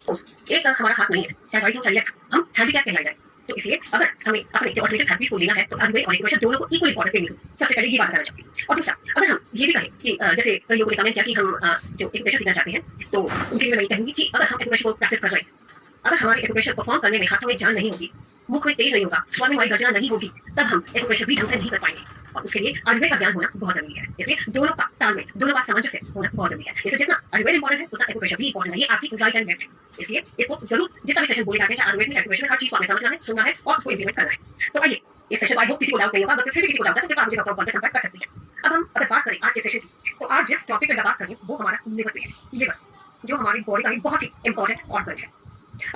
एक हमारा हाथ नहीं है, चाहे राइट हो चाहे लेफ्ट, हम हैंडीकैप कहलाए जाए। तो इसलिए अगर हमें अपने जो ऑल्टरनेटिव थेरेपीज़ को लेना है तो अनवे और एक्यूप्रेशर दोनों को इक्वल इम्पोर्टेंस देनी होगी। सबसे पहले ये बात बताना चाहूँगी। और दूसरा, अगर हम ये भी कहें कि जैसे कई लोगों ने कमेंट किया कि हम जो एक्यूप्रेशर सीखना चाहते हैं, तो उनके लिए मैं ये कहूँगी कि अगर हम एक्यूप्रेशर को प्रैक्टिस कर रहे हैं, अगर हमारे एक्यूप्रेशर परफॉर्म करने में हाथों में जान नहीं होगी, मुख में तेज नहीं होगा, स्वर में हमारी गर्जना नहीं होगी, तब हम एक्यूप्रेशर भी ढंग से नहीं कर पाएंगे। और उसके लिए आयुर्वेद का ज्ञान होना बहुत जरूरी है। इसलिए दोनों का तालमेल, दोनों का सामंजस्य होना बहुत जरूरी है। इसलिए जितना आयुर्वेद इंपॉर्टेंट है उतना एक्यूप्रेशर भी इंपॉर्टेंट है। ये आपकी राइट एंड लेफ्ट है। इसलिए इसको जरूर जितना भी सेशन बोले जाते हैं, चाहे आयुर्वेद में एक्यूप्रेशर में, हर चीज को हमें समझना है, सुनना है और उसको इंप्लीमेंट करना है। तो आइए इस सेशन आई होप किसी को डाउट नहीं होगा। अगर फिर भी किसी को डाउट है तो कृपया मुझे डॉक्टर पर संपर्क कर सकते हैं। अब हम अगर बात करें आज के सेशन की, तो आज जिस टॉपिक पर बात करें वो हमारा लिवर पे है। लिवर जो हमारी बॉडी का एक बहुत ही इंपॉर्टेंट ऑर्गन है।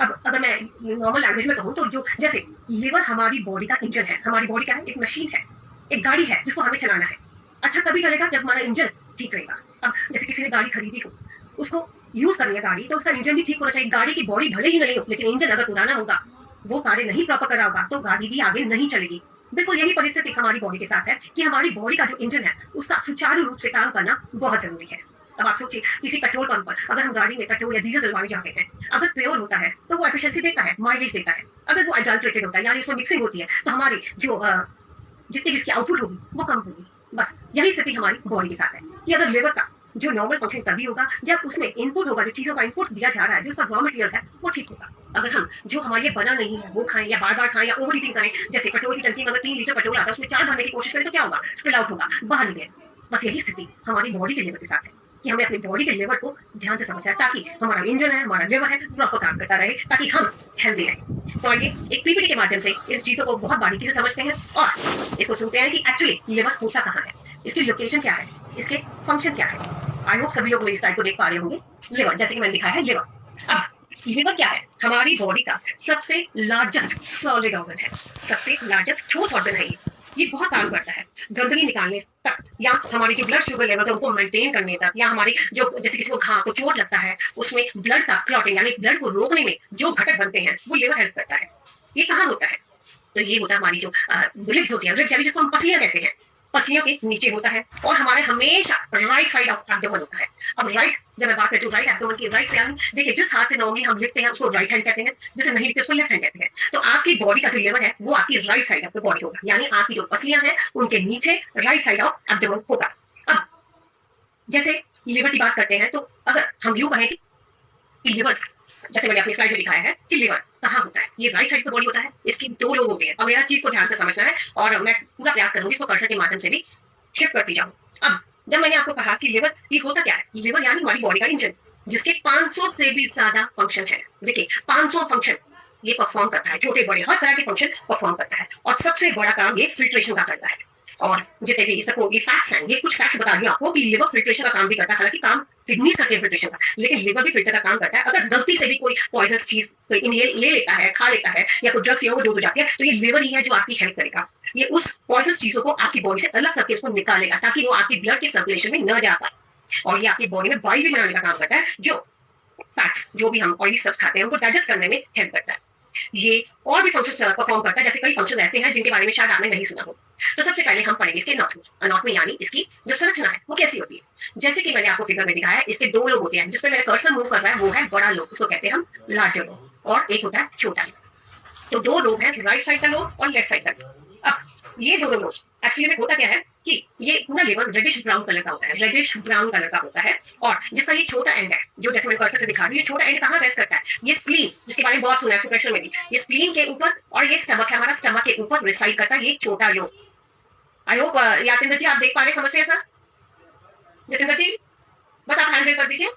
अब अगर मैं नॉर्मल लैंग्वेज में कहूँ तो जो जैसे लिवर हमारी बॉडी का इंजन है। हमारी बॉडी क्या है? एक मशीन है, एक गाड़ी है जिसको हमें चलाना है। अच्छा तभी चलेगा जब हमारा इंजन ठीक रहेगा। अब जैसे किसी ने गाड़ी खरीदी हो, उसको यूज करनी है गाड़ी, तो उसका इंजन भी ठीक होना चाहिए। गाड़ी की बॉडी भले ही नहीं हो, लेकिन इंजन अगर पुराना होगा, वो कार्य नहीं प्रॉपर कर रहा होगा, तो गाड़ी भी आगे नहीं चलेगी। बिल्कुल यही परिस्थिति हमारी बॉडी के साथ है कि हमारी बॉडी का जो इंजन है उसका सुचारू रूप से काम करना बहुत जरूरी है। अब आप सोचिए किसी पेट्रोल पंप पर अगर हम गाड़ी में पेट्रोल या डीजल डलवाने जाते हैं, अगर प्योर होता है तो वो एफिशिएंसी देता है, माइलेज देता है। अगर वो अडल्ट्रेटेड होता है यानी उसमें मिक्सिंग होती है, तो हमारी जो जितनी भी इसकी आउटपुट होगी वो कम होगी। बस यही स्थिति हमारी बॉडी के साथ है कि अगर लिवर का जो नॉर्मल फंक्शन तभी होगा जब उसमें इनपुट होगा, जो चीजों का इनपुट दिया जा रहा है, जो उसका रॉ मटेरियल है वो ठीक होगा। अगर हम जो हमारे लिए बना नहीं है वो खाएं या बार बार खाएं या ओवर ईटिंग करें, जैसे पेट्रोल की टंकी में अगर 3 लीटर पेट्रोल आता है उसमें 4 भरने की कोशिश करें तो क्या होगा? स्पिल आउट होगा, बाहर निकले। बस यही स्थिति हमारी बॉडी के लिवर के साथ है कि हमें अपनी बॉडी के लिवर को ध्यान से समझना है, ताकि हमारा इंजन है, हमारा लिवर है, प्रॉपर काम करता रहे, ताकि हम हेल्दी रहें। तो आइए एक पीपीटी के माध्यम से इन चीजों को बहुत बारीकी से समझते हैं और इसको सुनते हैं कि एक्चुअली लिवर होता कहाँ है, इसकी लोकेशन क्या है, इसके फंक्शन क्या है। आई होप सभी लोग मेरी स्लाइड को देख पा रहे होंगे। लिवर, जैसे कि मैंने लिखा है लिवर। अब लिवर क्या है? हमारी बॉडी का सबसे लार्जेस्ट सॉलिड ऑर्गन है, सबसे लार्जेस्ट ठोस ऑर्गन है ये बहुत काम करता है गंदगी निकालने तक, या हमारी जो ब्लड शुगर लेवल है उनको मेंटेन करने तक, या हमारी जो जैसे किसी को घाव को चोट लगता है उसमें ब्लड का क्लॉटिंग यानी ब्लड को रोकने में जो घटक बनते हैं वो लिवर हेल्प करता है। ये कहाँ होता है? तो ये होता है हमारी जो रिब्स होती है, रिब्स यानी जिसको हम पसलियां कहते हैं, पसलियों के नीचे होता है और हमारे हमेशा राइट साइड ऑफ एब्डोमेन होता है। अब राइट जब मैं बात करती हूँ राइट एब्डोमेन की, राइट से यानी देखिए जिस हाथ से नॉर्मली हम लिखते हैं उसको राइट हैंड कहते हैं, जिसे नहीं लिखते उसको लेफ्ट हैंड कहते हैं। तो आपकी बॉडी का जो लिवर है वो आपकी right side of the body होगा, यानी आपकी जो पसलियां हैं उनके नीचे राइट साइड ऑफ एब्डोमेन होगा। अब जैसे लिवर की बात करते हैं तो अगर हम यूं कहें कि लिवर, जैसे मैंने अपनी स्लाइड में दिखाया है कि लिवर कहाँ होता है, ये राइट साइड पर बॉडी होता है, इसकी 2 लोब होते हैं। अब मेरा चीज को ध्यान से समझना है और मैं पूरा प्रयास करूंगी इसको कर्सर के माध्यम से भी शिफ्ट करती जाऊं। अब जब मैंने आपको कहा कि लिवर ये होता क्या है, लिवर यानी हमारी बॉडी का इंजन, जिसके 500 से भी ज्यादा फंक्शन है। देखिए 500 फंक्शन ये परफॉर्म करता है, छोटे बड़े हर तरह के फंक्शन परफॉर्म करता है और सबसे बड़ा काम ये फिल्ट्रेशन का करता है। और जितने भी सबको ये फैक्ट्स हैं, ये कुछ फैक्ट्स बता दिए आपको कि लिवर फिल्ट्रेशन का काम भी करता है। हालांकि काम किडनी करते हैं फिल्ट्रेशन का, लेकिन लिवर भी फिल्टर का काम करता है। अगर गलती से भी कोई पॉइजनस चीज कोई इनहेल ले लेता है, खा लेता है, या कोई ड्रग्स या ओवरडोज हो जाती है, तो ये लिवर ही है जो आपकी हेल्प करेगा। ये उस पॉइजनस चीजों को आपकी बॉडी से अलग करके उसको निकालेगा ताकि वो आपकी ब्लड के सर्कुलेशन में न जा पाए। और ये आपकी बॉडी में बाइल भी बनाने का काम करता है, जो फैट्स जो भी हम ऑयली स्टफ्स खाते हैं उनको डाइजेस्ट करने में हेल्प करता है। ये और भी फंक्शन परफॉर्म करता है, जैसे कई फंक्शन ऐसे हैं जिनके बारे में शायद आपने नहीं सुना हो। तो सबसे पहले हम पढ़ेंगे इसके एनाटॉमी। एनाटॉमी यानी इसकी जो संरचना है वो कैसी होती है। जैसे कि मैंने आपको फिगर में दिखाया है, इसके 2 लोब होते हैं, जिसपे मेरा कर्सर मूव कर रहा है वो है बड़ा लोब, उसको कहते हैं हम लार्जर लोब, और एक होता है छोटा लोब। तो 2 लोब है, राइट साइड का लोब और लेफ्ट साइड का लोब। अब ये दोनों लोब एक्चुअली में होता क्या है कि ये पूरा लिवर रेडिश ब्राउन कलर का होता है, रेडिश ब्राउन कलर का होता है। और जिसका ये छोटा एंड है, जो जैसे मैं कर्सर से दिखा रही हूँ, ये छोटा एंड कहाँ रेस्ट करता है? ये स्प्लीन, जिसके बारे में बहुत सुना है प्रेशर में भी, ये स्प्लीन के ऊपर, और ये स्टमक है, हमारा स्टमक के ऊपर रिसाइड करता है ये छोटा लोब। आई होप यातिंदर जी आप देख पा रहे, समझ रहे हैं सर? जतिंदर जी बस आप हैंड रेज कर दीजिए,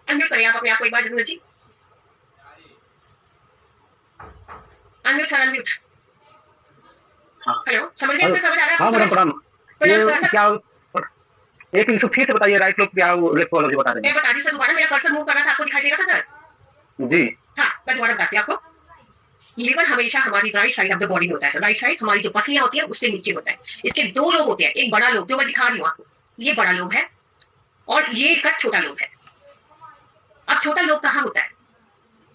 अनम्यूट करिए आप अपने आप को एक बार जतिंदर जी, अनम्यूट सर, अनम्यूट। हेलो, समझ गए सर? समझ आ रहा है? हाँ मैडम प्रणाम। ये क्या एक इशू फिर से बताइए, राइट लोग क्या रेफोलॉजी बता रहे हैं? मैं बता रही हूँ सर, दोबारा मेरा कर्सर मूव कर रहा था, आपको दिखाई दे रहा था सर? जी हाँ, मैं दोबारा बताती हूँ आपको। लिवर हमेशा हमारी right side of the body में होता है, राइट साइड हमारी जो पसलियां होती है उससे नीचे होता है। इसके 2 लोब होते हैं, एक बड़ा लोब जो मैं दिखा रही हूँ आपको, ये बड़ा लोब है और ये इसका छोटा लोब है। अब छोटा लोब कहाँ होता है?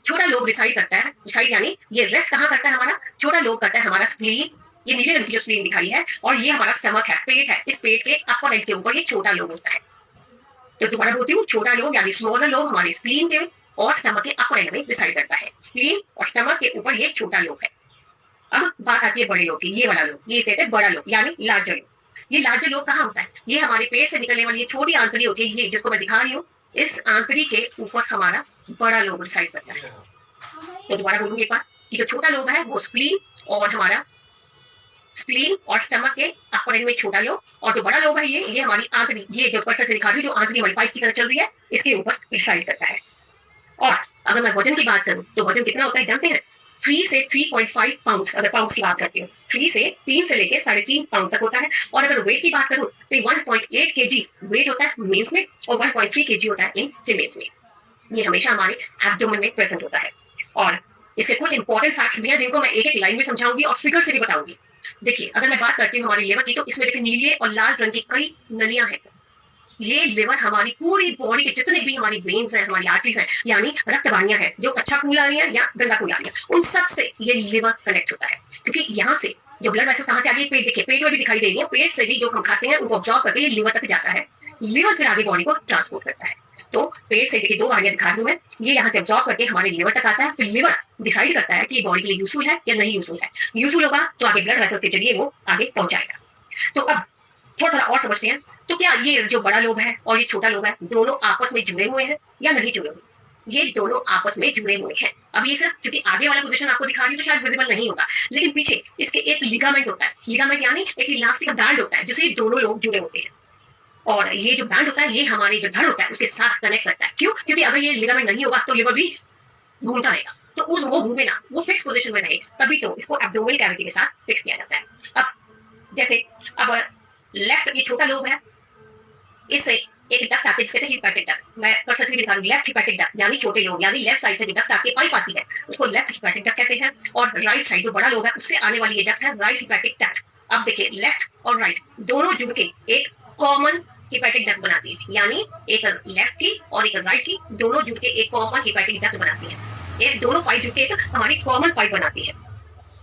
छोटा लोब रिसाइड करता है, रिसाइड यानी ये रेस्ट कहाँ करता है हमारा? छोटा लोब करता है हमारा स्प्लीन, ये नीले रंग की जो स्प्लीन दिखाई है, और ये हमारा स्टमक है, पेट है, इस पेट के अपर एंड के ऊपर ये छोटा लोब होता है। तो दोबारा बोलती हूँ, छोटा लोब यानी स्मॉलर लोब हमारे स्प्लीन के और स्टमक के अपर एंड में रिसाइड करता है। स्प्लीन और स्टमक के ऊपर ये छोटा लोब है। अब बात आती है बड़े लोब की, ये वाला लोब, ये कहते हैं बड़ा लोब यानी लार्जर लोब। ये लार्जर लोब कहाँ होता है? ये हमारे पेट से निकलने वाली ये छोटी आंतड़ी होती है, ये जिसको मैं दिखा रही हूँ, इस आंतड़ी के ऊपर हमारा बड़ा लोब रिसाइड करता है। तो दोबारा बोलूंगी एक बार कि जो छोटा लोब है वो स्प्लीन और हमारा स्प्लीन और स्टमक के अपर एंड में छोटा लोब, और जो बड़ा लोब है ये हमारी आंतड़ी, ये जो ऊपर से दिखा रही हूँ, जो आंतड़ी हमारी पाइप की तरह चल रही है, इसके ऊपर रिसाइड करता है। और अगर मैं वजन की बात करूं तो वजन कितना होता है जानते हैं? 3 से 3.5 पाउंड, अगर पाउंड की बात करती हूँ 3 से 3 से लेकर 3.5 पाउंड तक होता है। और अगर वेट की बात करूं तो 1.8 kg वेट होता है मेल्स में और 1.3 kg होता है इन फीमेल्स में। ये हमेशा हमारे एब्डोमेन में प्रेजेंट होता है। और इसके कुछ इंपॉर्टेंट फैक्ट्स भी हैं जिनको मैं एक एक लाइन में समझाऊंगी और फिगर से भी बताऊंगी। देखिए, अगर मैं बात करती हूँ हमारी लिवर की, तो इसमें देखिए नीले और लाल रंग की कई नलियां हैं। ये लिवर हमारी पूरी बॉडी के जितने भी हमारी वेन्स हैं, हमारी आर्टरीज हैं, यानी रक्त वाहिनियां हैं, जो अच्छा खून ला रही है या गंदा खून ला रही है, उन सब से ये लिवर कनेक्ट होता है। क्योंकि यहाँ से जो ब्लड वेसल्स कहाँ से आगे, पेट, देखिए पेट में भी दिखाई दे रही है, पेट से भी जो हम खाते हैं उनको ऑब्जॉर्व करके ये लिवर तक जाता है, लिवर फिर आगे बॉडी को ट्रांसपोर्ट करता है। तो पेट से देखिए 2 वाहिनियां दिखा रही हूं मैं, ये यहाँ से ऑब्जॉर्व करके हमारे लिवर तक आता है, फिर लिवर डिसाइड करता है कि ये बॉडी के लिए यूजफुल है या नहीं यूजफुल है। यूजफुल होगा तो आगे ब्लड वेसल्स के जरिए वो आगे पहुंचाएगा। तो अब थोड़ा और समझते हैं, तो क्या ये जो बड़ा लोब है और ये छोटा लोब है, दोनों आपस में जुड़े हुए हैं या नहीं जुड़े हुए? ये दोनों आपस में जुड़े हुए हैं। अब ये सिर्फ क्योंकि आगे वाला पोजीशन आपको दिखा रही हूं तो शायद विजिबल नहीं होगा, लेकिन पीछे इसके एक लिगामेंट होता है। लिगामेंट यानी एक इलास्टिक बैंड होता है जिससे दोनों लोग जुड़े होते हैं। और ये जो बैंड होता है ये हमारे जो धड़ होता है उसके साथ कनेक्ट करता है। क्यों? क्योंकि अगर ये लिगामेंट नहीं होगा तो लिवर भी घूमता रहेगा, तो उस वो घूमे ना, वो फिक्स पोजीशन में रहे, तभी तो इसको एब्डोमिनल कैविटी के साथ फिक्स किया जाता है। अब जैसे अब लेफ्ट ये छोटा लोब है, इससे एक डक्ट आती है जिससे हिपैटिक डक्ट, मैं परसेंटली दिखा रही हूं, लेफ्ट हिपैटिक डक्ट यानी छोटे लोब, यानी लेफ्ट साइड से डक्ट आके पाइप आती है उसको लेफ्ट हिपैटिक डक्ट कहते हैं। और राइट साइड जो बड़ा लोब है उससे आने वाली ये डक्ट है राइट हिपैटिक डक्ट। अब देखिए लेफ्ट और राइट दोनों जुड़ के एक कॉमन हिपैटिक डक्ट बनाती है, यानी एक लेफ्ट की और एक राइट की दोनों जुड़ के एक कॉमन हिपैटिक डक्ट बनाती है। एक दोनों पाइप जुड़ के एक हमारी कॉमन पाइप बनाती है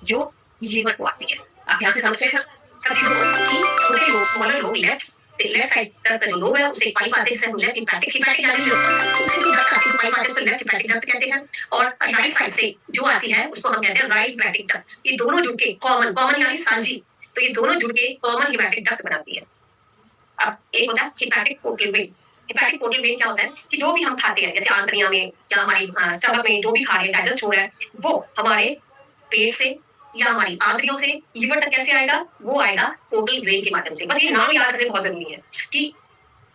जो लीवर को आती है। आप ध्यान से समझिए सर, छोटे lobe smaller lobe left side तक जो लोब है उसे पाइप आते हैं जिसे हम लेफ्ट हिपैटिक यानी उससे जो डक्ट आती है पाइप आते हैं उसको लेफ्ट हिपैटिक डक्ट कहते हैं। और राइट साइड से जो आती है उसको हम कहते हैं राइट हिपैटिक डक्ट। ये दोनों जुड़ के कॉमन यानी साझी, तो ये दोनों जुड़ के कॉमन हिपैटिक डक्ट बनाती है। अब एक होता है hepatic portal vein. Hepatic portal vein क्या होता है कि जो भी हम खाते हैं जैसे आंतड़ियां में या हमारी स्टमक में जो भी खा रहे हैं डाइजेस्ट हो रहा है वो हमारे पेट से या हमारी आंतड़ियों से लिवर तक कैसे आएगा? वो आएगा पोर्टल वेन के माध्यम से। बस ये नाम याद रखना बहुत जरूरी है कि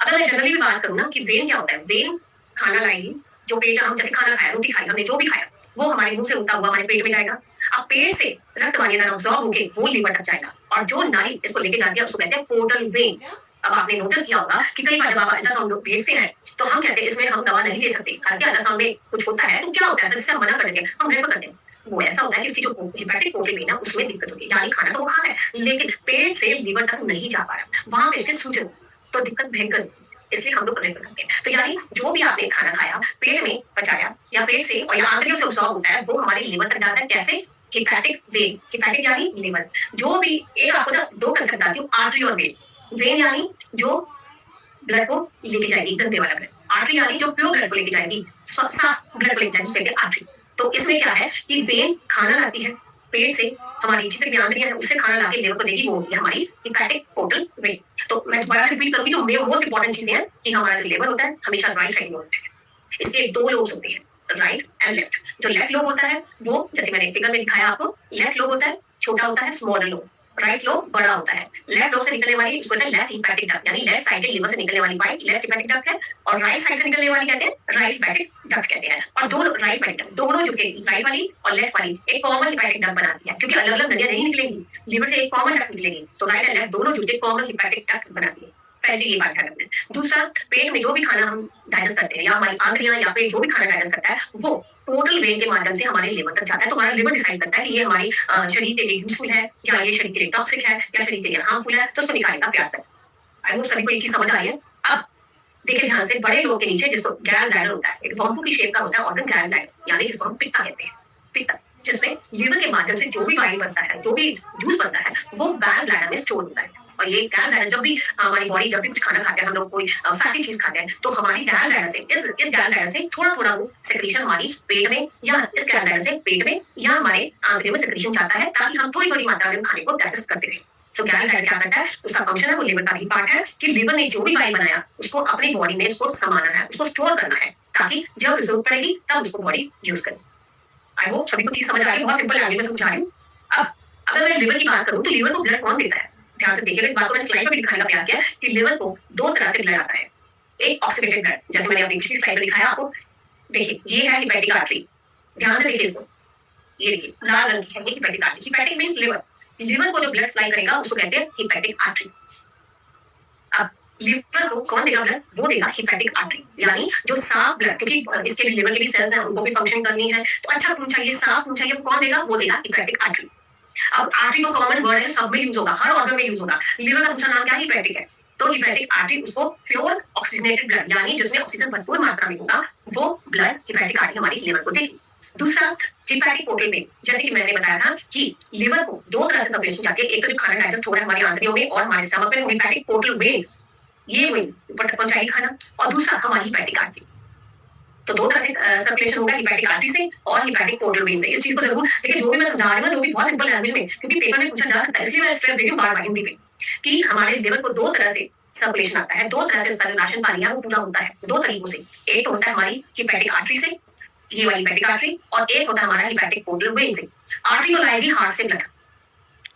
अगर मैं जनरली भी बात करूं ना कि वेन क्या होता है, वेन खाना लाएगी, जो पेट हम जैसे खाना खाया, रोटी खाई, हमने जो भी खाया वो हमारे मुंह से उगता हुआ हमारे पेट में जाएगा। अब पेट से रक्त वाहिनी ऑब्जॉर्व होकर वो लिवर तक जाएगा और जो नाली इसको लेके जाती है उसको कहते हैं पोर्टल वेन। अब आपने नोटिस किया होगा कि कई बार जब आप अल्ट्रासाउंड भेजते हैं तो हम कहते हैं इसमें हम दवा नहीं दे सकते, हालांकि अल्ट्रासाउंड में कुछ होता है तो क्या होता है जिससे हम मना कर देते हैं, हम रेफर करते हैं। वो ऐसा होता है कि उसकी जो हिपैटिक पोर्टल वेन है उसमें दिक्कत होती है, यानी खाना तो वो खा है लेकिन पेट से लिवर तक नहीं जा पा रहा, वहां पे इसके सूजन, तो दिक्कत भयंकर होती है, इसलिए हम लोग रेफर करते हैं। तो यानी जो भी आपने खाना खाया पेट में पचाया या पेट से और या आंतड़ियों से ऑब्जॉर्व होता है वो हमारे लिवर तक जाता है। कैसे? Hepatic vein. हिपैटिक यानी लिवर। जो भी एक आपको ना 2 कंसेप्ट बताती हूँ, आर्टरी और वेन। वेन यानी जो ब्लड को लेके जाएगी, गंदे वाला ब्लड। आर्टरी यानी जो प्योर ब्लड को लेके जाएगी, साफ ब्लड को लेके जाएगी, कहते हैं आर्टरी। तो इसमें क्या है कि वेन खाना लाती है पेट से, हमारी जितनी भी आंतड़ियां हैं उससे खाना लाके लिवर को देगी, वो होती है हमारी हिपैटिक पोर्टल वेन। तो मैं दोबारा रिपीट करूंगी, जो मोस्ट इंपॉर्टेंट चीजें हैं कि हमारा लिवर होता है हमेशा राइट साइड में होता है। इससे 2 लोब्स होते हैं, राइट एंड लेफ्ट। जो लेफ्ट लोब होता है वो जैसे मैंने फिगर में दिखाया आपको, लेफ्ट लोब होता है छोटा होता है स्मॉलर लोब, राइट लोब बड़ा होता है। लेफ्ट लोब से निकलने वाली उसको कहते हैं लेफ्ट हिपैटिक डक्ट, यानी लेफ्ट साइड के लिवर से निकलने वाली पाइप लेफ्ट हिपैटिक डक्ट है और राइट साइड से निकलने वाली कहते हैं राइट हिपैटिक डक्ट कहते हैं। और दोनों राइट हिपैटिक डक्ट दोनों जुड़ के राइट वाली और लेफ्ट वाली एक कॉमन हिपैटिक डक्ट बनाती है, क्योंकि अलग अलग नलियां नहीं निकलेंगी, लिवर से एक कॉमन डक्ट निकलेगी, तो राइट एंड लेफ्ट दोनों जुड़ के कॉमन हिपैटिक डक्ट बनाती है। पहली ये बात ध्यान रखना है। दूसरा, पेट में जो भी खाना हम डाइजेस्ट करते हैं या हमारी आंतड़ियां या पेट जो भी खाना डाइजेस्ट करता है वो पोर्टल वेन के माध्यम से हमारे लिवर तक जाता है। तो हमारा लिवर डिसाइड करता है कि ये हमारी शरीर के लिए यूजफुल है या ये शरीर के लिए टॉक्सिक है या शरीर के लिए हार्मफुल है, तो उसको निकालने का प्रयास करता है। आई होप सभी को ये चीज समझ आ रही है। अब देखिए ध्यान से, बड़े लोग के नीचे जिसको गैल ब्लैडर होता है, एक बॉम्बू की शेप का होता है ऑर्गन गैल ब्लैडर, यानी जिसको हम पित्ता कहते हैं, पित्ता, जिसमें लीवर के माध्यम से जो भी वायु बनता है, जो भी जूस बनता है वो गैल ब्लैडर में स्टोर होता है। और ये गैल जब भी हमारी बॉडी जब भी कुछ खाना खाते हैं, हम लोग कोई फैटी चीज खाते हैं, तो हमारी गैल से इस गैल से थोड़ा थोड़ा वो सेक्रेशन हमारी पेट में या इस गैल से पेट में या हमारे आंतरियों में सेक्रेशन जाता है, ताकि हम थोड़ी थोड़ी मात्रा में खाने को डाइजेस्ट करते रहें। तो गैल क्या करता है, उसका फंक्शन है, वो लिवर का ही पार्ट है कि लिवर ने जो भी बाइल बनाया उसको अपनी बॉडी में उसको समाना है, उसको स्टोर करना है, ताकि जब जरूरत पड़ेगी तब उसको बॉडी यूज करे। आई होप सभी को चीज समझ आ रही है, बहुत सिंपल लैंग्वेज में समझा रही हूँ। अब अगर मैं लिवर की बात करूँ तो लिवर को ब्लड कौन देता है? ध्यान से देखिएगा, इस बात को मैंने स्लाइड में भी दिखाने का प्रयास किया कि लिवर को दो तरह से ब्लड आता है। एक ऑक्सीडेटेड ब्लड, जैसे मैंने अपनी पिछली स्लाइड में दिखाया आपको, देखिए ये है हिपैटिक आर्टरी, ध्यान से देखिए इसको, ये देखिए लाल रंग की है ये hepatic artery. Hepatic means liver, liver को जो ब्लड सप्लाई करेगा उसको कहते हैं हिपैटिक आर्टरी। अब लिवर को कौन देगा ब्लड? वो देगा हिपैटिक आर्टरी, यानी जो साफ ब्लड, क्योंकि इसके भी लिवर के भी सेल्स हैं, उनको भी फंक्शन करनी है, तो अच्छा खून चाहिए, साफ खून चाहिए, कौन देगा? वो देगा हिपैटिक आर्टरी। अब आर्टरी तो कॉमन वर्ड है, सब में यूज होगा, हर ऑर्गन में यूज होगा। लिवर का दूसरा नाम क्या है? हिपैटिक है। तो हिपैटिक आर्टरी उसको प्योर ऑक्सीजनेटेड ब्लड, यानी जिसमें ऑक्सीजन भरपूर मात्रा में होगा, वो ब्लड हिपैटिक आर्टरी हमारी लिवर को देगी। दूसरा हिपैटिक पोर्टल वेन, जैसे कि मैंने बताया था कि लिवर को दो तरह से सर्कुलेशन जाती है, एक तो जो खाना डाइजेस्ट हो रहा है हमारी आंतरियों में और हमारे स्टमक में, वो हिपैटिक पोर्टल वेन, ये वेन ऊपर तक पहुंचाएगी खाना, और दूसरा हमारी हिपैटिक आर्टरी। तो दो तरह से सर्कुलेशन होगा, हिपैटिक आर्टरी से और हिपैटिक पोर्टल वेन से। इस चीज को जरूर देखिए, जो भी मैं समझा रही हूँ, जो भी बहुत सिंपल लैंग्वेज में, क्योंकि पेपर में पूछा जा सकता है, इसलिए मैं स्ट्रेस दे रही हूँ बार-बार हिंदी में कि हमारे लिवर को दो तरह से सर्कुलेशन आता है, दो तरह से उसका जो राशन पानी है वो पूरा होता है, दो तरीकों से। एक तो होता है हमारी हिपैटिक आर्टरी से, ये वाली हिपैटिक आर्टरी, और एक होता है हमारा हिपैटिक पोर्टल वेन से। आर्टरी तो लाएगी हार्ट से ब्लड,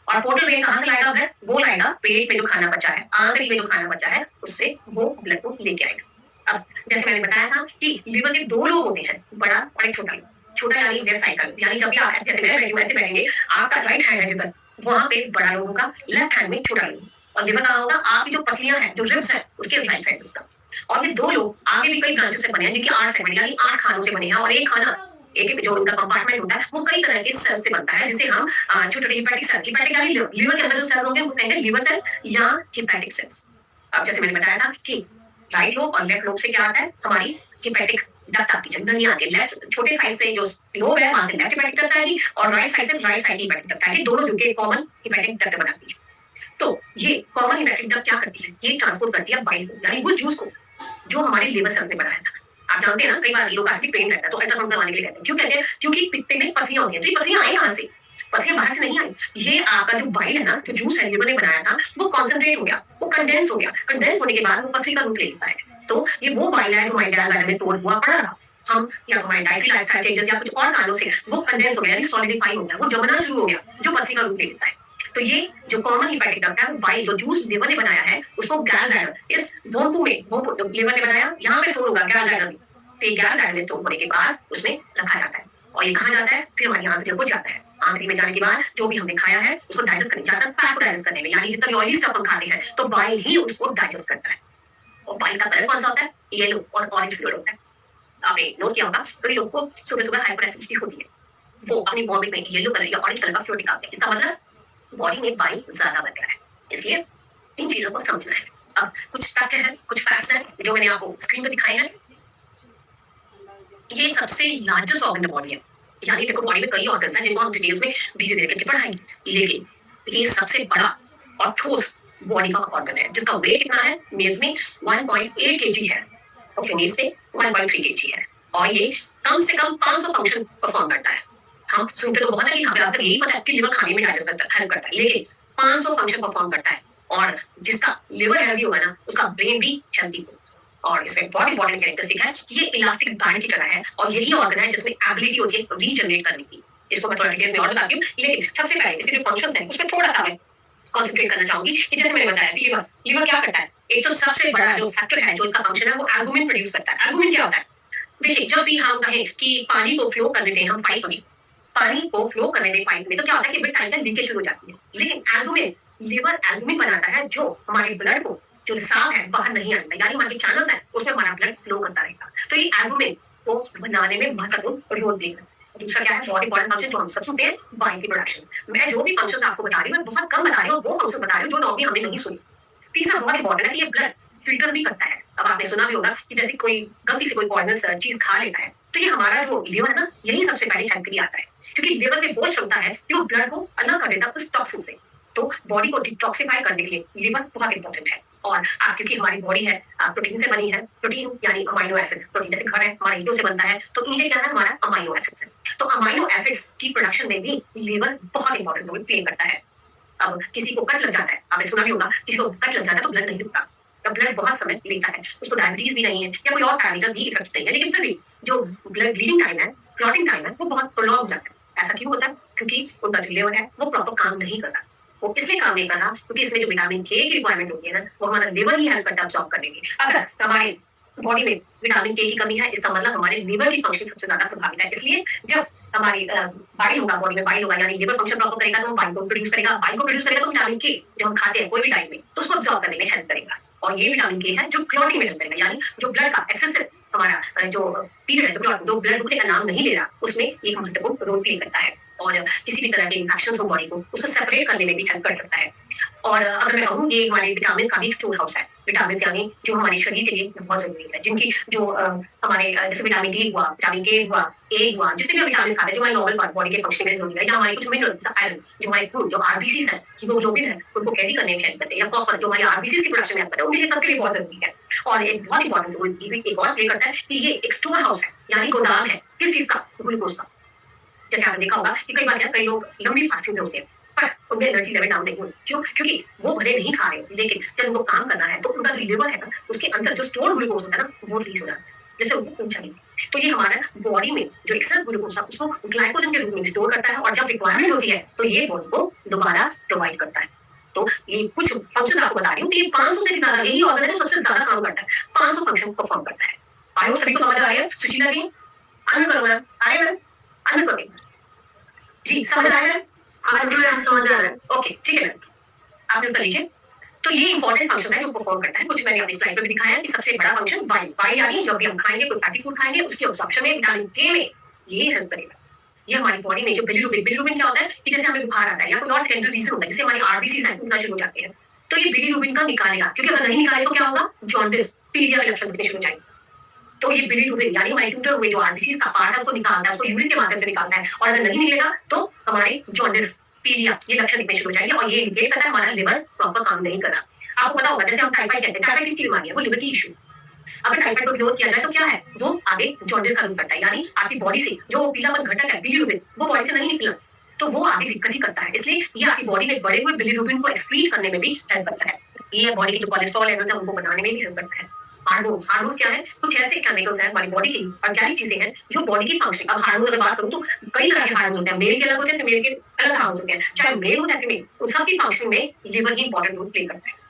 और पोर्टल वेन कहाँ से लाएगा ब्लड? वो लाएगा पेट में जो खाना बचा है, आंतरिक में जो खाना बचा है, उससे वो ब्लड को लेके आएगा। अब जैसे मैंने बताया था कि लिवर के दो लोग होते हैं, बड़ा और एक छोटा लोग। छोटा यानी लेफ्ट साइड का, यानी जब भी आप जैसे मैं बैठी हूँ ऐसे बैठेंगे, आपका राइट हैंड है जिधर, वहां पे बड़ा लोग होगा, लेफ्ट हैंड में छोटा लोग, और लिवर कहाँ होगा? आपकी जो पसलियां हैं, जो रिब्स हैं, उसके राइट साइड में होगा। और ये दो लोग आगे भी कई ब्रांचेस से बने हैं, जिनके 8 सेगमेंट यानी 8 खानों से बने हैं, और एक खाना, एक जो उनका कंपार्टमेंट होता है, वो कई तरह के सेल से बनता है, जिसे हम छोटे-छोटे हिपैटिक सेल, हिपैटिक यानी लिवर के अंदर जो सेल्स होंगे उनको कहेंगे लिवर सेल्स या हिपैटिक सेल्स। अब जैसे मैंने बताया था कि राइट लोब और लेफ्ट लोब से क्या आता है? हमारी हिपैटिक डक्ट आती है, नली आती है। लेफ्ट छोटे साइड से जो लोब है वहां से लेफ्ट हिपैटिक डक्ट आएगी, और राइट साइड से राइट साइड हिपैटिक डक्ट आएगी, दोनों जुड़के कॉमन हिपैटिक डक्ट बनाती है। तो ये कॉमन हिपैटिक डक्ट क्या करती है? ये ट्रांसपोर्ट करती है बाइल को, यानी वो जूस को जो हमारे लिवर सेल्स ने बनाया था। आप जानते हैं ना, कई बार लोग आज भी पेन रहता है तो अल्ट्रासाउंड करवाने के लिए कहते हैं। क्यों कहते हैं? क्योंकि पित्ते में पथरियां होती हैं। तो ये पथरियां आई कहां से? पथरियां बाहर से नहीं आई, ये आपका जो बाइल है ना, जो जूस है लिवर ने बनाया था, वो कॉन्सेंट्रेट हो गया, वो कंडेंस हो गया। कंडेंस होने के बाद वो पथरी का रूप ले लेता है। तो ये वो बाइल है जो हमारे गैल में स्टोर हुआ पड़ा रहा, हम या हमारे डाइटरी लाइफस्टाइल चेंजेस या कुछ और कारणों से वो कंडेंस हो गया, यानी सॉलिडिफाई हो गया, वो जमना शुरू हो गया, जो पथरी का रूप ले लेता है। तो ये जो कॉमन हिपैटिक डक्ट है, वो बाइल जो जूस लिवर ने बनाया है, उसको गैल ब्लैडर, इस भोंपू में, भोंपू लिवर ने बनाया, यहाँ पे स्टोर होगा गैल ब्लैडर में। तो ये गैल ब्लैडर में स्टोर होने के बाद उसमें रखा जाता है, और ये कहाँ जाता है? फिर हमारी आंतरियों को जाता है। आंतरिक में जाने के बाद जो भी हमने खाया है उसको डाइजेस्ट करने जाता है, फैट को डाइजेस्ट करने में, यानी जितना भी ऑयली स्टफ हम खाते हैं तो बाइल ही उसको डाइजेस्ट करता है। और बाइल का कलर कौन सा होता है? येलो और ऑरेंज फ्लूइड होता है। आपने नोट किया होगा, कई लोगों को सुबह सुबह हाइपर एसिडिटी होती है, वो अपनी वॉमिट में येलो कलर या ऑरेंज कलर का फ्लूइड निकालते हैं, इसका मतलब बॉडी में बाइल ज्यादा बन रहा है। इसलिए इन चीजों को समझना है। अब कुछ तथ्य हैं, कुछ फैक्ट्स हैं जो मैंने आपको स्क्रीन पर दिखाए हैं। ये सबसे लार्जेस्ट ऑर्गन द बॉडी है, यानी देखो बॉडी में कई ऑर्गन्स हैं जिनको हम डिटेल्स में धीरे धीरे करके पढ़ाएंगे, लेकिन ये सबसे बड़ा और ठोस बॉडी का ऑर्गन है, जिसका वेट कितना है? मेल्स में 1.8 kg है और फीमेल्स में 1.3 kg है, और ये कम से कम 500 फंक्शन परफॉर्म करता है। हम सुनते तो बहुत है कि हमें अब तक यही पता है कि लिवर खाने में डाइजेस्ट करता है, हेल्प करता है, लेकिन 500 फंक्शन परफॉर्म करता है, और जिसका लिवर हेल्दी होगा ना, उसका ब्रेन भी हेल्दी होगा। और इसमें बहुत इंपॉर्टेंट कैरेक्टरिस्टिक है, ये इलास्टिक बैंड की तरह है, और यही ऑर्गन है जिसमें एबिलिटी होती है रीजनरेट करने की। इसको मैं थोड़ा डिटेल्स में और बताती हूँ, लेकिन सबसे पहले इसके जो फंक्शंस हैं उसमें थोड़ा सा मैं कंसंट्रेट करना चाहूंगी कि जैसे मैंने बताया कि लिवर क्या करता है? एक तो सबसे बड़ा जो फैक्टर है जो इसका फंक्शन है, वो एल्बुमिन प्रोड्यूस करता है। एल्बुमिन क्या होता है? देखिए, जब भी हम कहें कि पानी को फ्लो करने दें हम पाइप में, पानी को फ्लो करने दें पाइप में, तो क्या होता है कि विद टाइम में लीकेज शुरू हो जाती है, लेकिन एल्बुमिन, लिवर एल्बुमिन बनाता है जो हमारे ब्लड को, जो रिसाव है, बाहर नहीं आने देता, यानी हमारे चैनल्स हैं उसमें हमारा ब्लड फ्लो करता रहेगा। तो ये एल्बुमिन को बनाने में महत्वपूर्ण रोल प्ले करता है। दूसरा क्या है? बहुत इंपॉर्टेंट फंक्शन जो हम सब सुनते हैं, बाइल की प्रोडक्शन। मैं जो भी फंक्शंस आपको बता रही हूँ, मैं बहुत कम बता रही हूँ, वो फंक्शन बता रही हूँ जो नॉर्मली हमने नहीं सुनी। तीसरा बहुत इंपॉर्टेंट है कि ये ब्लड फिल्टर भी करता है। अब आपने सुना भी होगा कि जैसे कोई गलती से कोई पॉइजनस चीज खा लेता है, तो ये हमारा जो लिवर है ना, यही सबसे पहले हेल्प के लिए आता है, क्योंकि लिवर में वो क्षमता है कि वो ब्लड को अलग कर देता है उस टॉक्सिन से। तो बॉडी को डिटॉक्सिफाई करने के लिए लिवर बहुत इंपॉर्टेंट है। और क्योंकि हमारी बॉडी है प्रोटीन से बनी है, प्रोटीन यानी अमाइनो एसिड, प्रोटीन जैसे घर है हमारे ईंटों से बनता है, तो ईंटें क्या है हमारा अमाइनो एसिड्स है। तो अमाइनो एसिड्स की प्रोडक्शन में भी लिवर बहुत इंपॉर्टेंट रोल प्ले करता है। अब किसी को कट लग जाता है, आपने सुना भी होगा, किसी को कट लग जाता है तो ब्लड नहीं रुकता, तो ब्लड बहुत समय लेता है, उसको डायबिटीज भी नहीं है या कोई और पैरामीटर भी इफेक्ट नहीं है, लेकिन फिर भी जो ब्लड ब्लीडिंग टाइम है, क्लॉटिंग टाइम है, वो बहुत प्रोलॉन्ग हो जाता है। ऐसा क्यों होता है? क्योंकि उनका जो लिवर है वो प्रॉपर काम नहीं कर रहा। वो इसलिए काम नहीं कर रहा क्योंकि इसमें जो विटामिन के की रिक्वायरमेंट होती है ना, वो हमारा लिवर ही हेल्प करता है अब्सॉर्ब करने की। अगर हमारे बॉडी में विटामिन के की कमी है, इसका मतलब हमारे लिवर की फंक्शन सबसे ज्यादा प्रभावित है। इसलिए जब हमारी बाइल होगा, बॉडी में बाइल होगा, यानी लिवर फंक्शन प्रॉपर करेगा तो बाइल को प्रोड्यूस करेगा, बाइल को प्रोड्यूस करेगा तो विटामिन के जो हम खाते हैं कोई भी डाइट में, तो उसको अब्सॉर्ब करने में हेल्प करेगा। और ये विटामिन के है जो क्लॉटिंग में हेल्प करेगा, यानी जो ब्लड का एक्सेसिव हमारा जो पीरियड है, जो ब्लड रुकने का नाम नहीं ले रहा, उसमें एक महत्वपूर्ण रोल प्ले करता है। और किसी भी तरह के इन्फेक्शन हो बॉडी को, उसको सेपरेट करने में भी हेल्प कर सकता है। और अगर मैं कहूँ, ये हमारे विटामिन का भी स्टोर हाउस है। विटामिन यानी जो हमारे शरीर के लिए बहुत जरूरी है, जिनकी जो हमारे जैसे विटामिन डी हुआ, विटामिन के हुआ, ए हुआ, जितने भी विटामिन खाते हैं जो हमारे नॉर्मल बॉडी के फंक्शन में जरूरी है, या हमारे कुछ मिनरल्स, आयरन, जो हमारे खून, जो आरबीसी है, हीमोग्लोबिन है, उनको कैरी करने में हेल्प करते हैं, या कॉपर जो हमारे आरबीसी की प्रोडक्शन में हेल्प करते हैं, उनके लिए सबके लिए बहुत जरूरी है। और एक बहुत इंपॉर्टेंट रोल एक और प्ले करता है कि ये एक स्टोर हाउस है, यानी गोदाम है किस चीज का? ग्लूकोज का। जैसे आपने देखा होगा कि कई बार कई लोग लंबी फास्टिंग में होते हैं पर उनमें एनर्जी लेवल डाउन नहीं होती। क्यों? क्योंकि वो भले नहीं खा रहे, लेकिन जब उनको काम करना है तो उनका जो लिवर है ना, उसके अंदर जो स्टोर ग्लूकोज होता है ना, वो रिलीज हो जाता है, जैसे उनको ऊंचा नहीं। तो ये हमारा बॉडी में जो एक्सेस ग्लूकोज है उसको ग्लाइकोजन के रूप में स्टोर करता है, और जब रिक्वायरमेंट होती है तो ये बॉडी को दोबारा प्रोवाइड करता है। तो ये कुछ फंक्शन आपको बता रही हूँ कि 500 से ज्यादा यही ऑर्गन है जो सबसे ज्यादा काम करता है, 500 फंक्शन परफॉर्म करता है। आई होप सभी को समझ आ रही है। सुशीला जी अनम्यूट करो मैम, आए मैम अनम्यूट करो जी, समझ आ रहा है? हाँ जी मैम, समझ आ रहा है। ओके ठीक है मैम, आप नोट कर लीजिए। तो ये इंपॉर्टेंट फंक्शन है जो परफॉर्म करता है। कुछ मैंने अपनी स्लाइड पे भी दिखाया है कि सबसे बड़ा फंक्शन बाइल, बाइल यानी जब भी हम खाएंगे कोई फैटी फूड खाएंगे, उसकी अब्जॉर्प्शन में विटामिन के में ये हेल्प करेगा। ये हमारी बॉडी में जो बिलिरुबिन, बिलिरुबिन क्या होता है कि जैसे हमें बुखार आता है या कोई और सेकेंडरी रीजन होता है, जैसे हमारी आरबीसी टूटना शुरू हो जाते हैं, तो ये बिलिरुबिन का निकालेगा, क्योंकि अगर नहीं निकाले तो क्या होगा? जॉन्डिस, पीलिया के लक्षण दिखने शुरू हो जाएंगे। तो ये बिलिरुबिन यानी हमारे टूटे हुए जो आरबीसी का पार्ट है उसको निकालता है, उसको यूरिन के माध्यम से निकालता है, और अगर नहीं निकलेगा तो हमारे जॉन्डिस, पीलिया ये लक्षण दिखने शुरू हो जाएंगे, और ये इंडिकेट करता है हमारा लिवर प्रॉपर काम नहीं कर रहा। आपको पता होगा जैसे हम टाइफाइड कहते हैं, टाइफाइड किसकी बीमारी है? वो लिवर की इशू। अगर टाइफाइड को इग्नोर किया जाए तो क्या है? वो आगे जॉन्डिस का रूप करता है, यानी आपकी बॉडी से जो पीलापन घटक है बिलिरुबिन, वो बॉडी से नहीं निकला, तो वो आगे दिक्कत ही करता है। इसलिए ये आपकी बॉडी में बढ़े हुए बिलिरुबिन को एक्सक्रीट करने में भी हेल्प करता है। ये बॉडी की जो कोलेस्ट्रॉल लेवल्स है उनको बनाने में भी हेल्प करता है। हार्मोन्स, हार्मोन्स क्या है? कुछ ऐसे केमिकल्स हैं हमारी बॉडी की ऑर्गेनिक चीजें हैं जो बॉडी की फंक्शन। अब हार्मोन अगर बात करूं तो कई तरह के हार्मोन होते हैं, मेल के अलग होते हैं, फीमेल के अलग हार्मोन होते हैं। चाहे मेल हो चाहे फीमेल, उन सबकी फंक्शन में लिवर ही इंपॉर्टेंट रोल प्ले करता है।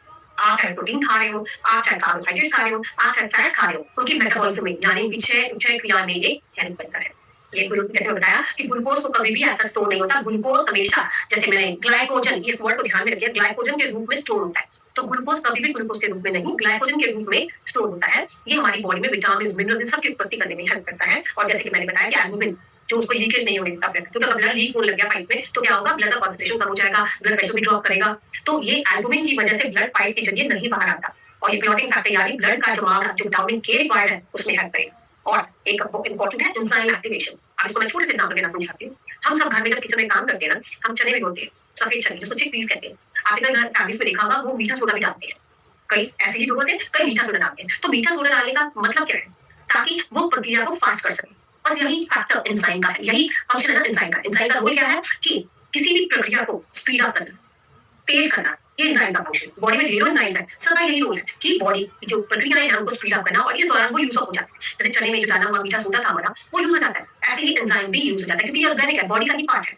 आप चाहे प्रोटीन खा रहे हो, आप चाहे कार्बोहाइड्रेट्स खा रहे हो, आप चाहे फैट्स खा रहे हो, उनकी मेटाबॉलिज्म में यानी विचय क्रिया में ये हेल्प करता है। ये जैसे मैं बताया कि ग्लूकोज को कभी भी ऐसा स्टोर नहीं होता, ग्लूकोज हमेशा, जैसे मैंने ग्लाइकोजन, इस वर्ड को ध्यान में रखिए, ग्लाइकोजन के रूप में स्टोर होता है। तो ग्लूकोज कभी भी ग्लूकोज के रूप में नहीं, ग्लाइकोजन के रूप में स्टोर होता है। ये हमारी बॉडी में विटामिन, मिनरल्स इन सब की उत्पत्ति करने में हेल्प करता है। और जैसे कि मैंने बताया कि एल्बुमिन जो उसको लीकेज नहीं होने देता ब्लड, क्योंकि अगर ब्लड लीक होने लग गया पाइप में तो क्या होगा? ब्लड का कॉन्सेंट्रेशन कम हो जाएगा, ब्लड प्रेशर भी ड्रॉप करेगा। तो ये एल्बुमिन की वजह से ब्लड पाइप के जरिए नहीं बाहर आता, और ये क्लॉटिंग फैक्टर यानी ब्लड का जो विटामिन के रिक्वायर्ड है उसमें हेल्प करेगा। और एक इंपॉर्टेंट है एंजाइम एक्टिवेशन। अब इसको मैं छोटे से एग्जांपल के साथ समझाती हूँ। हम सब घर में जब किचन में काम करते हैं ना, हम चने भिगोते हैं, सफेद चने जिसको चिकपीस कहते हैं। आपने कई फैमिलीज में देखा होगा वो मीठा सोडा भी डालते हैं, कई ऐसे ही भिगोते हैं, कई मीठा सोडा डालते हैं। तो मीठा सोडा डालने का मतलब क्या है? ताकि वो प्रक्रिया को फास्ट कर सके। बस यही फैक्टर एंजाइम का है, यही फंक्शन है ना एंजाइम का। एंजाइम का रोल क्या है कि किसी भी प्रक्रिया को स्पीड अप करना, तेज करना, ये एंजाइम का फंक्शन। बॉडी में ढेरों एंजाइम्स हैं, सबका यही रोल है कि बॉडी की जो प्रक्रियाएं हैं उनको स्पीड अप करना, और इस दौरान वो यूज अप हो जाता है। जैसे चने में जो डाला हुआ मीठा सोडा था हमारा, वो यूज हो जाता है, ऐसे ही एंजाइम भी यूज हो जाता है, क्योंकि ये ऑर्गेनिक है, बॉडी का ही पार्ट है।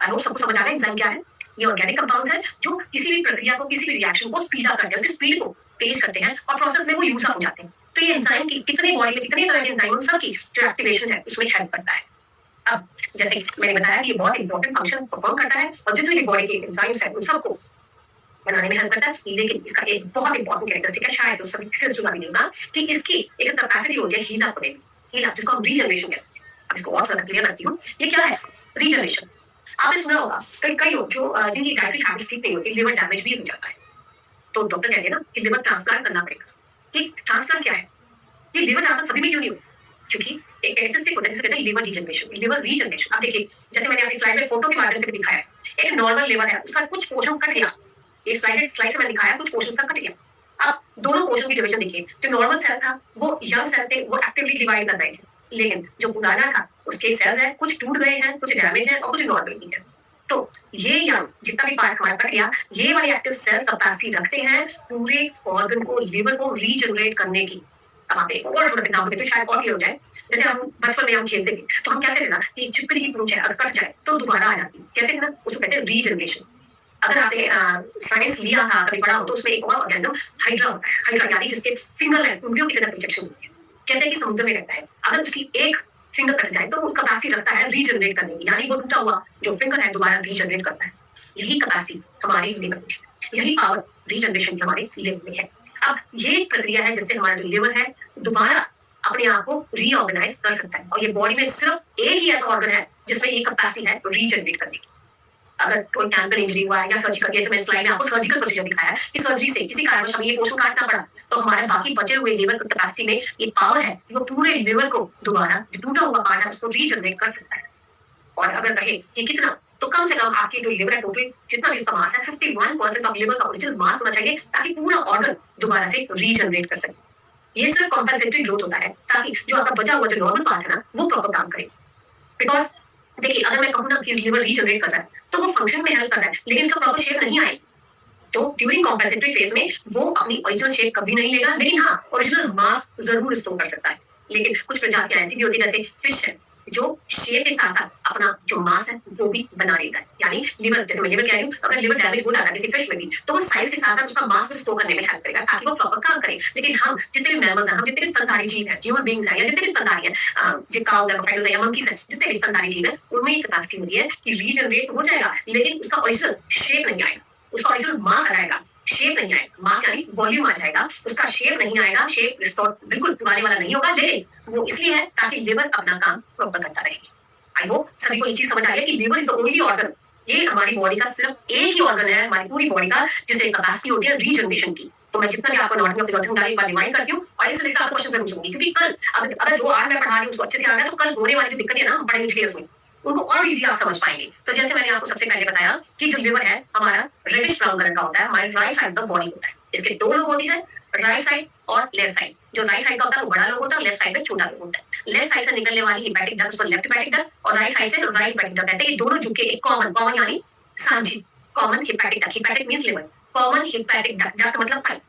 आई होप सबको समझ आ रहा है एंजाइम क्या है। ये ऑर्गेनिक कंपाउंड्स हैं जो किसी भी प्रक्रिया को, किसी भी रिएक्शन को स्पीड अप करते हैं, उसकी स्पीड को तेज करते हैं, और प्रोसेस में वो यूज अप हो जाते हैं। तो ये एंजाइम की कितने बॉडी में कितने तरह के एंजाइम, उन सब की जो एक्टिवेशन है उसमें हेल्प करता है। अब जैसे मैंने बताया कि ये बहुत इंपॉर्टेंट फंक्शन परफॉर्म करता है, और जितने भी बॉडी के एंजाइम्स हैं उन सबको बनाने में हेल्प करता है। लेकिन इसका एक बहुत इंपॉर्टेंट कैरेक्टरिस्टिक है, शायद तो सभी से सुना भी नहीं होगा, कि इसकी एक कैपेसिटी होती है हील अप करने, हील अप, जिसको हम रीजनरेशन कहते हैं। अब इसको और थोड़ा सा क्लियर करती हूँ, ये क्या है रीजनरेशन। आपने सुना होगा कई लोग जो जिनकी डायट्री हैबिट्स ठीक नहीं होती, लिवर डैमेज भी हो जाता है, तो डॉक्टर कहते हैं ना कि लिवर ट्रांसप्लांट करना पड़ेगा। ये ट्रांसप्लांट क्या है? ये लिवर ट्रांसप्लांट सभी में क्यों नहीं हो? क्योंकि एक एक कैरेक्टरिस्टिक होता है जिसे कहते हैं लिवर रीजनरेशन। लिवर रीजनरेशन, अब देखिए जैसे मैंने आपकी स्लाइड में फोटो के माध्यम से भी दिखाया, एक नॉर्मल लिवर है, उसका कुछ पोर्शन कट गया, ये स्लाइड से मैंने दिखाया, कुछ पोर्शन का कट गया। अब दोनों पोर्शन की डिवीजन देखिए, जो नॉर्मल सेल था वो यंग सेल थे, वो एक्टिवली डिवाइड कर रहे हैं, लेकिन जो पुराना था उसके सेल्स हैं, कुछ टूट गए हैं, कुछ डैमेज है और कुछ नॉर्मल भी है। तो ये यंग जितना भी पार्ट हमारा कट गया, ये वाले एक्टिव सेल्स कैपेसिटी रखते हैं पूरे ऑर्गन को, लिवर को रीजनरेट करने की। अब आप एक और छोटा सा एग्जांपल देते हैं, शायद और क्लियर हो जाए। जैसे हम बचपन में हम खेलते थे, तो हम क्या कहते थे ना कि चिपकली की पूंछ है, अगर कट जाए तो दोबारा आ जाती है, कहते थे ना, उसको कहते हैं रीजनरेशन। अगर आपने साइंस लिया था, कभी पढ़ा हो, तो उसमें एक और ऑर्गेनिज्म हाइड्रा होता है, हाइड्रा यानी जिसके फिंगर है उंगलियों की तरह प्रोजेक्शन होती है, कहते हैं कि समुद्र में रहता है। अगर उसकी एक फिंगर कट जाए तो वो कैपेसिटी रखता है रीजनरेट करने की, यानी वो टूटा हुआ जो फिंगर है दोबारा रीजनरेट करता है। यही कैपेसिटी हमारी लिवर में है, यही पावर रीजनरेशन की हमारे लिवर में है। अब ये प्रक्रिया है जिससे हमारा जो लिवर है दोबारा अपने आप को रीऑर्गेनाइज कर सकता है, और ये बॉडी में सिर्फ एक ही ऐसा ऑर्गन है जिसमें ये कैपेसिटी है रीजनरेट करने की। अगर कोई कैंकर इंजरी हुआ है या सर्जिकल, जैसे मैंने स्लाइड में आपको सर्जिकल प्रोसीजर दिखाया है कि सर्जरी से किसी कारणवश हमें ये पोर्शन काटना पड़ा, तो हमारे बाकी बचे हुए लिवर की कैपेसिटी में ये पावर है कि वो पूरे लिवर को दोबारा जो टूटा हुआ पार्ट है उसको रीजनरेट कर सकता है। और अगर कहे कि कितना, तो कम से कम आपकी जो लिवर है टोटल जितना भी उसका मास है 51% ऑफ लिवर का ओरिजिनल मास होना चाहिए, ताकि पूरा ऑर्गन दोबारा से रीजनरेट कर सके। ये सिर्फ कॉम्पेंसेटरी ग्रोथ होता है ताकि जो आपका बचा हुआ जो नॉर्मल पार्ट है ना वो प्रॉपर काम करे। बिकॉज देखिए अगर मैं कहूँ ना कि लिवर रीजनरेट कर रहा है तो वो फंक्शन में हेल्प कर रहा है, लेकिन इसका प्रॉपर शेप नहीं आएगी, तो ड्यूरिंग कॉम्पेंसेटरी फेज में वो अपनी ओरिजिनल शेप कभी नहीं लेगा, लेकिन हाँ ओरिजिनल मास जरूर रिस्टोर कर सकता है। लेकिन कुछ प्रजातियां ऐसी भी होती है, जैसे फिश है, जो शेप के साथ साथ अपना जो मास है वो भी बना लेता है। यानी लिवर, जैसे मैं लिवर कह रही हूँ, अगर लिवर डैमेज हो जाता है किसी फिश में भी, तो वो साइज के साथ साथ उसका मास रिस्टोर करने में हेल्प करेगा ताकि वो प्रॉपर काम करे। लेकिन हम जितने भी मैमल्स हैं, हम जितने भी स्तनधारी जीव हैं, ह्यूमन बीइंग्स हैं या जितने भी स्तनधारी हैं, जो काउज है, बफेलोज है या मंकीज हैं, जितने भी स्तनधारी जीव हैं, उनमें एक कैपेसिटी होती है कि रीजनरेट हो जाएगा, लेकिन उसका ओरिजिनल शेप नहीं आएगा, उसका ओरिजिनल मास आएगा, शेप नहीं आएगा। मास यानी वॉल्यूम आ जाएगा, उसका शेप नहीं आएगा, शेप रिस्टोर बिल्कुल पुराने वाला नहीं होगा, लेकिन वो इसलिए है ताकि लिवर अपना काम प्रॉपर करता रहे। आई होप सभी को ये चीज समझ आ रही है कि liver is the only organ, ये हमारी बॉडी का सिर्फ एक ही ऑर्गन है, हमारी पूरी बॉडी का, जिसे कैपेसिटी होती है रीजनरेशन की। तो मैं जितना भी आपको एनाटॉमी ऑफ फिजियोलॉजी समझा रही हूं रिमाइंड करती हूं, और इससे लेकर आपको क्वेश्चन जरूर सुनूंगी, क्योंकि कल अगर जो आज मैं पढ़ा रही हूं उसको अच्छे से याद है, तो कल होने वाली जो दिक्कतें हैं ना हम पढ़ेंगे क्लियर में, उनको और इजी आप समझ पाएंगे। तो जैसे मैंने आपको सबसे पहले बताया कि जो लिवर है हमारा रेडिश ब्राउन कलर का होता है, हमारे right side of the body होता है। इसके दो लोग होते हैं, राइट साइड और लेफ्ट साइड। जो राइट साइड का होता है वो बड़ा लोग होता है, लेफ्ट साइड में छोटा लोग होता है। लेफ्ट साइड से निकलने वाली हेपेटिक डक्ट उसको लेफ्ट हेपेटिक डक्ट, और राइट साइड से राइट हेपेटिक डक्ट कहते हैं। ये दोनों झुक के एक कॉमन यानी सांझी, common hepatic duct, hepatic means liver, common hepatic duct, duct मतलब पाइप,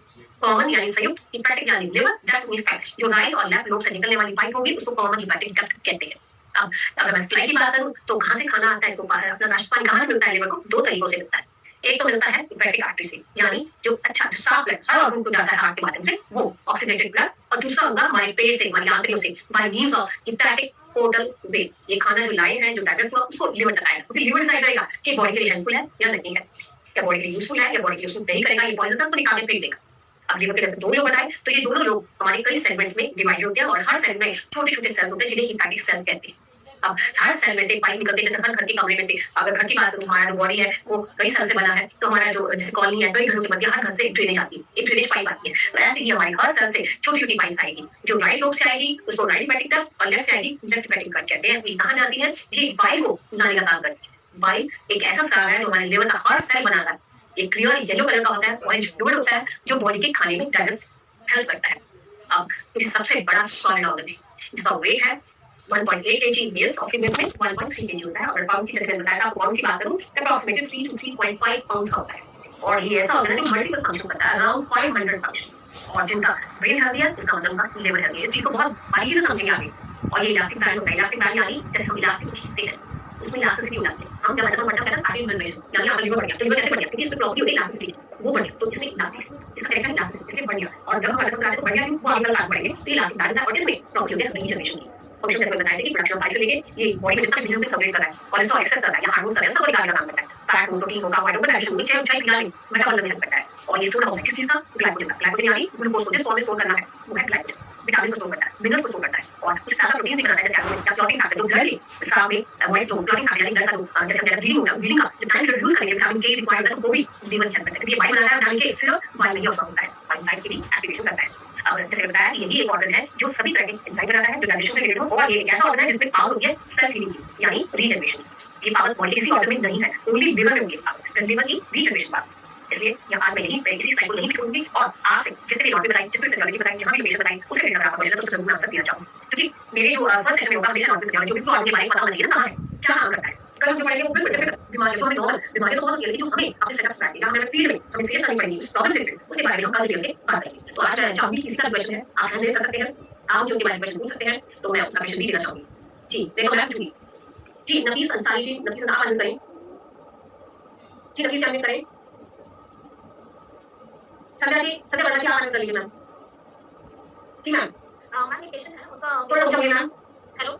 कॉमन यानी संयुक्त, हेपेटिक यानी लिवर, डक्ट मींस पाइप। जो राइट और लेफ्ट लोब से निकलने वाली पाइप होगी उसको कॉमन हेपेटिक डक्ट कहते हैं। अब अगर मैं सप्लाई की बात करूं तो कहां से खाना आता है, इसको अपना नाश्ता पानी कहां से मिलता है लिवर को? दो तरीकों से मिलता है। एक तो मिलता है हेपेटिक आर्टरी से, यानी जो अच्छा जो साफ ब्लड हर ऑर्गन को जाता है हार्ट के माध्यम से, वो ऑक्सीडेटेड ब्लड, और दूसरा होगा हमारे पेट से, हमारी आंतरियों से, by means of hepatic portal vein. ये खाना जो लाए हैं, जो डाइजेस्ट हुआ, उसको लिवर तक आएगा, क्योंकि लिवर डिसाइड करेगा कि बॉडी के लिए हेल्पफुल है या नहीं है, क्या बॉडी के लिए यूजफुल है या बॉडी के लिए यूजफुल नहीं करेगा, ये पॉइजन को निकाल के फेंक देगा। अब लिवर के जैसे दो लोग बताए, तो ये दोनों लोग हमारे कई सेगमेंट्स में डिवाइड होते हैं, और हर सेल में छोटे छोटे सेल्स होते हैं जिन्हें हेपेटिक सेल्स कहते हैं। अब हर सेल में से पाइप निकलते हैं, जैसे हर घर के कमरे में से, अगर घर की बात करूं, हमारा जो बॉडी है वो कई सेल से बना है, तो हमारा जो जैसे कॉलोनी है कई घरों से बनती है, हर घर से एक ड्रेनेज आती है, एक ड्रेनेज पाइप आती है। तो ऐसे ही हमारी हर सेल से छोटी छोटी पाइप्स आएगी, जो राइट लोब से आएगी उसको राइट हेपेटिक डक्ट, और लेफ्ट से आएगी लेफ्ट हेपेटिक डक्ट कहते हैं। ये कहां जाती है? ये बाइल को लाने का काम करती है। बाइल एक ऐसा स्राव है जो हमारे लिवर का हर सेल बनाता है, एक क्लियर येलो कलर का होता है, ऑरेंज फ्लूइड होता है, जो बॉडी के खाने में डाइजेस्ट हेल्प करता है। अब ये सबसे बड़ा सॉलिड ऑर्गन है, जिसका वेट है 1.8 kg मेल्स और फीमेल्स में 1.3 kg होता है, और पाउंड्स की जैसे मैंने बताया था, पाउंड्स की बात करूं अप्रॉक्सीमेटली 3 to 3.5 पाउंड्स का होता है। और ये ऐसा ऑर्गन है जो मल्टीपल फंक्शन करता है, अराउंड 500 फंक्शंस, और जिनका ब्रेन हेल्दी है, इसका मतलब उनका लिवर हेल्दी है। चीज को बहुत बारीकी से समझेंगे आगे। और ये इलास्टिक बैंड होता है, इलास्टिक बैंड यानी जैसे हम इलास्टिक को खींचते हैं, उसमें इलास्टिसिटी हो जाती है। हम जब मतलब कहते हैं कार्डियक जनरेशन, यानी आपका लिवर बढ़ गया, तो लिवर कैसे बढ़ गया? क्योंकि इसमें प्रॉपर्टी होती है इलास्टिसिटी, वो बढ़ गया, तो इसमें इलास्टिक, इसका कहते हैं इलास्टिसिटी, इसलिए बढ़ गया। और जब हम ऐसा करते हैं तो बढ़ गया, वो आगे बढ़ गया, तो इलास्टिक बैंड है, और इसमें प्रॉपर्टी होती है रीजनरेशन की। फंक्शन जैसे बताया था कि प्रोडक्शन ऑफ पाइप से लेके ये बॉडी में जितना भी मिनरल सर्कुलेट कर रहा है, कोलेस्ट्रॉल एक्सेस कर रहा है या हार्मोन्स कर रहा है, सब निकालने का काम करता है। फैट हो, प्रोटीन हो, कार्बोहाइड्रेट, डाइजेशन नीचे ऊंचाई क्रियाएं मेटाबॉलिज्म में हेल्प करता है। और ये स्टोर होता है किस चीज का? ग्लाइकोजन का। ग्लाइकोजन यानी ग्लूकोज को जिस फॉर्म में स्टोर करना है वो है ग्लाइकोजन। विटामिन को स्टोर करता है, मिनरल्स को स्टोर करता है, और कुछ ऐसा प्रोटीन भी बनाता है, जैसे या क्लॉटिंग फैक्टर, जो ब्लड के स्राव में अवॉइड, जो क्लॉटिंग फैक्टर यानी ब्लड का जो जैसे हमारा ब्लीडिंग होता है, ब्लीडिंग का जो टाइम रिड्यूस करेंगे, विटामिन के रिक्वायर्ड है, तो वो भी लिवर हेल्प करता है। ये बाइल बनाता है, विटामिन के सिर्फ बाइल नहीं होता है, बाइल साइट्स की भी एक्टिवेशन करता है। अब पावर, जैसे बताया कि यही एक ऑर्गन है जो सभी तरह के एंजाइम बनाता है, जो डाइजेशन से रिलेटेड हो, और ये एक ऐसा ऑर्गन है जिसमें पावर होती है सेल्फ हीलिंग की, यानी रीजनरेशन। ये पावर बॉडी के किसी ऑर्गन में नहीं है, ओनली लिवर में होती है पावर, लिवर की रीजनरेशन पावर। इसलिए यहाँ आज मैं इसी स्लाइड को यहीं पे छोड़ूंगी और आपसे जितने भी नॉर्मल बताई, जितने फिजियोलॉजी बताई, जहाँ भी लोकेशन बताई, उससे रिलेटेड आपका क्वेश्चन तो जरूर मैं आंसर देना चाहूँगी, क्योंकि मेरे जो फर्स्ट सेशन में होगा हमेशा नॉर्मल फिजियोलॉजी बिल्कुल आपके बारे में पता होना चाहिए ना, कहाँ है, क्या काम करता है। कल हम जो पढ़ेंगे वो बिल्कुल बीमारी जो हमें नॉर्मल बीमारी तो बहुत होती है, लेकिन जो हमें अपने सेटअप में या हमें फील्ड में हमें फेस करनी पड़ेगी उस प्रॉब्लम से रिलेटेड, उसके बारे में हम कल डिटेल से बात करेंगे। तो आज मैं चाहूंगी कि इसका क्वेश्चन है आप हैंड रेज कर सकते हैं, आप मुझे उसके बारे में क्वेश्चन पूछ सकते हैं, तो मैं उसका क्वेश्चन भी देना चाहूंगी। जी देखो मैम चुनी जी, नफीस अंसारी जी, नफीस आप अनम्यूट करें जी, नफीस अनम्यूट करें। संध्या जी, संध्या वर्मा जी आप अनम्यूट कर लीजिए मैम। जी मैम, मैम ये पेशेंट है उसका थोड़ा ऊंचा बोलिए ma'am. Hello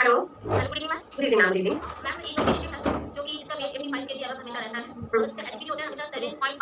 hello, hello good evening ma'am. Good evening ma'am, good evening. Ma'am ये जो पेशेंट है जो कि जिसका वेट 85 केजी अलग हमेशा रहता है और उसका एचपी जो होता है हमेशा 7.5